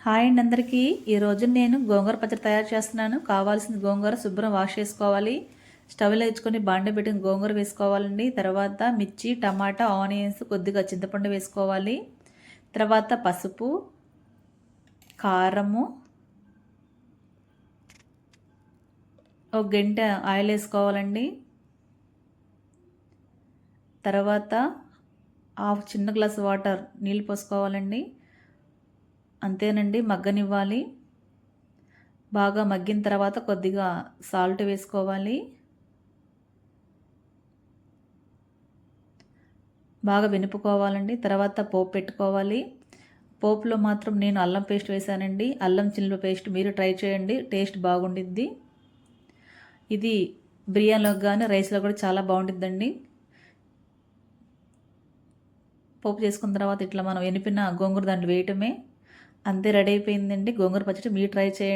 Hi అండి అందరికీ. ఈరోజు నేను గోంగూర పచ్చడి తయారు చేస్తున్నాను. కావాల్సిన గోంగూర శుభ్రం వాష్ చేసుకోవాలి. స్టవ్లో ఇచ్చుకొని బాండీ పెట్టుకుని గోంగూర వేసుకోవాలండి. తర్వాత మిర్చి, టమాటా, ఆనియన్స్, కొద్దిగా చింతపండు వేసుకోవాలి. తర్వాత పసుపు, కారము, ఒక గంట ఆయిల్ వేసుకోవాలండి. తర్వాత హాఫ్ చిన్న గ్లాస్ వాటర్ నీళ్ళు పోసుకోవాలండి. అంతేనండి, మగ్గనివ్వాలి. బాగా మగ్గిన తర్వాత కొద్దిగా సాల్ట్ వేసుకోవాలి. బాగా వెనుపుకోవాలండి. తర్వాత పోపు పెట్టుకోవాలి. పోపులో మాత్రం నేను అల్లం పేస్ట్ వేసానండి. అల్లం చిల్లుల పేస్ట్ మీరు ట్రై చేయండి, టేస్ట్ బాగుండిద్ది. ఇది బిర్యానీలోకి కానీ రైస్లో కూడా చాలా బాగుంటుందండి. పోపు చేసుకున్న తర్వాత ఇట్లా మనం ఎనిపిన గోంగూర దాంట్లో వేయటమే. అంతే, రెడీ అయిపోయిందండి గోంగూర పచ్చడి. మీరు ట్రై చేయండి.